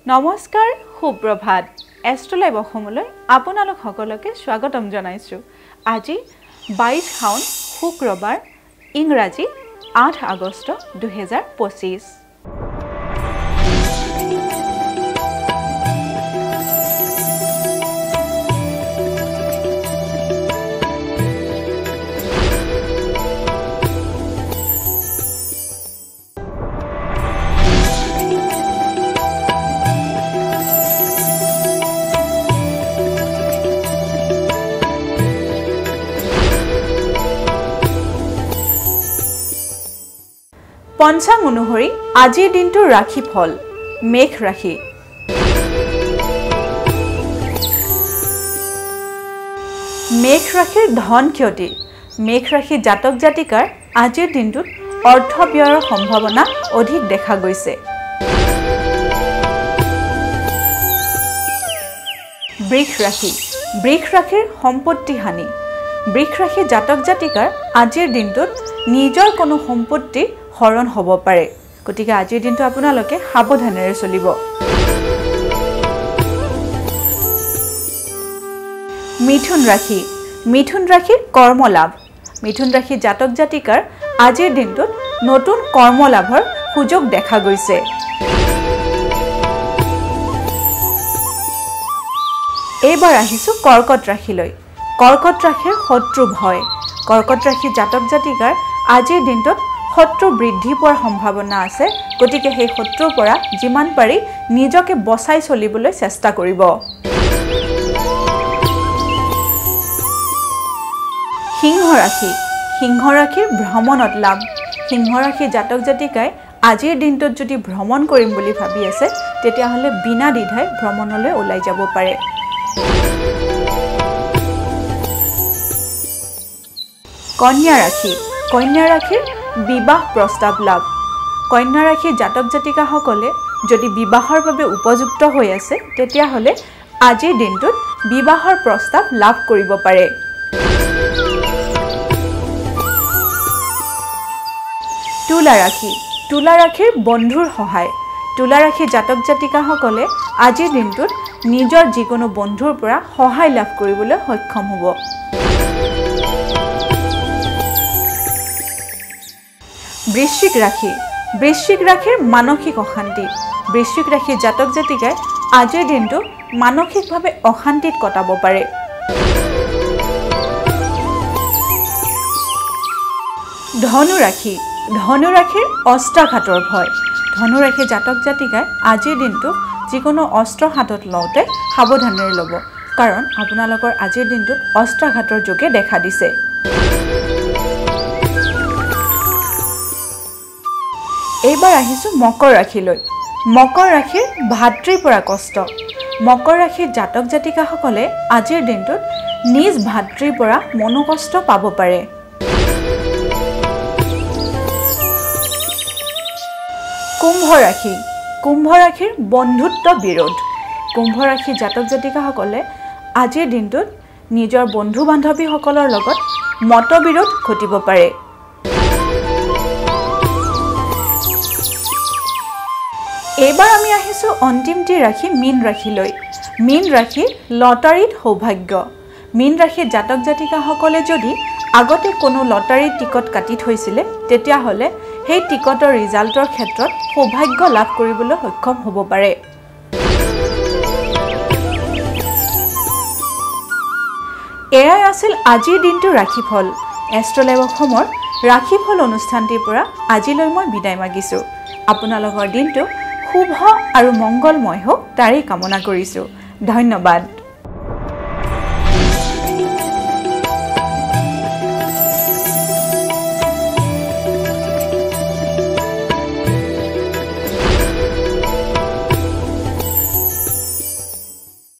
নমস্কাৰ সুপ্ৰভাত এষ্ট্ৰলাইভ অসমলৈ আপোনালোক সকলোকে স্বাগতম জনাইছো। আজি 22 শাওন শুক্ৰবাৰ ইংৰাজী 8 আগষ্ট 2025। পঞ্চাং অনুসৰি আজিৰ দিনটো ৰাখি ফল মেঘ ৰাখি। মেঘ ৰাখিৰ ধন ক্ষতি। মেঘ ৰাখি জাতক জাতিকাৰ আজিৰ দিনটোত অৰ্থ ব্যয়ৰ সম্ভাৱনা অধিক দেখা গৈছে। বৃষ ৰাখি। বৃষ ৰাখিৰ সম্পত্তি হানি। বৃষ ৰাখি জাতক জাতিকাৰ আজিৰ দিনটোত নিজৰ কোনো সম্পত্তি হৰণ হ'ব পাৰে, গতিকে আজিৰ দিনটো আপোনালোকে সাৱধানেৰে চলিব। মিথুন ৰাশি। মিথুন ৰাশিৰ কৰ্মলাভ। মিথুন ৰাশি জাতক জাতিকাৰ আজিৰ দিনটোত নতুন কৰ্মলাভৰ সুযোগ দেখা গৈছে। এইবাৰ আহিছো কৰ্কট ৰাশিলৈ। কৰ্কট ৰাশিৰ শত্ৰু ভয়। কৰ্কট ৰাশি জাতক জাতিকাৰ আজিৰ দিনটোত শত্ৰু বৃদ্ধি পোৱাৰ সম্ভাৱনা আছে, গতিকে সেই শত্ৰুৰ পৰা যিমান পাৰি নিজকে বচাই চলিবলৈ চেষ্টা কৰিব। সিংহ ৰাশি। সিংহ ৰাশিৰ ভ্ৰমণত লাভ। সিংহ ৰাশি জাতক জাতিকাই আজিৰ দিনটোত যদি ভ্ৰমণ কৰিম বুলি ভাবি আছে তেতিয়াহ'লে বিনা দ্বিধাই ভ্ৰমণলৈ ওলাই যাব পাৰে। কন্যা ৰাশি। কন্যা ৰাশিৰ বিবাহ প্ৰস্তাৱ লাভ। কন্যা ৰাশি জাতক জাতিকাসকলে যদি বিবাহৰ বাবে উপযুক্ত হৈ আছে তেতিয়াহ'লে আজিৰ দিনটোত বিবাহৰ প্ৰস্তাৱ লাভ কৰিব পাৰে। তুলা ৰাশি। তুলা ৰাশিৰ বন্ধুৰ সহায়। তুলা ৰাশি জাতক জাতিকাসকলে আজিৰ দিনটোত নিজৰ যিকোনো বন্ধুৰ পৰা সহায় লাভ কৰিবলৈ সক্ষম হ'ব। বৃশ্চিক ৰাশি। বৃশ্চিক ৰাশিৰ মানসিক অশান্তি। বৃশ্চিক ৰাশি জাতক জাতিকাই আজিৰ দিনটো মানসিকভাৱে অশান্তিত কটাব পাৰে। ধনু ৰাশি। ধনু ৰাশিৰ অস্ত্ৰাঘাতৰ ভয়। ধনু ৰাশি জাতক জাতিকাই আজিৰ দিনটো যিকোনো অস্ত্ৰ হাতত লওঁতে সাৱধানেৰে ল'ব, কাৰণ আপোনালোকৰ আজিৰ দিনটোত অস্ত্ৰাঘাতৰ যোগে দেখা দিছে। এইবাৰ আহিছো মকৰ ৰাশিলৈ। মকৰ ৰাশিৰ ভাতৃৰ পৰা কষ্ট। মকৰ ৰাশিৰ জাতক জাতিকাসকলে আজিৰ দিনটোত নিজ ভাতৃৰ পৰা মনোকষ্ট পাব পাৰে। কুম্ভ ৰাশি। কুম্ভ ৰাশিৰ বন্ধুত্ব বিৰোধ। কুম্ভ ৰাশি জাতক জাতিকাসকলে আজিৰ দিনটোত নিজৰ বন্ধু বান্ধৱীসকলৰ লগত মতবিৰোধ ঘটিব পাৰে। এইবাৰ আমি আহিছো অন্তিমটি ৰাশি মীন ৰাশিলৈ। মীন ৰাশি লটাৰীত সৌভাগ্য। মীন ৰাশি জাতক জাতিকাসকলে যদি আগতে কোনো লটাৰীৰ টিকট কাটি থৈছিলে তেতিয়াহ'লে সেই টিকটৰ ৰিজাল্টৰ ক্ষেত্ৰত সৌভাগ্য লাভ কৰিবলৈ সক্ষম হ'ব পাৰে। এয়াই আছিল আজিৰ দিনটো ৰাশিফল। এষ্ট্ৰলাইভ অসমৰ ৰাশিফল অনুষ্ঠানটিৰ পৰা আজিলৈ মই বিদায় মাগিছোঁ। আপোনালোকৰ দিনটো শুভ আৰু মংগলময় হওক তাৰেই কামনা কৰিছোঁ। ধন্যবাদ।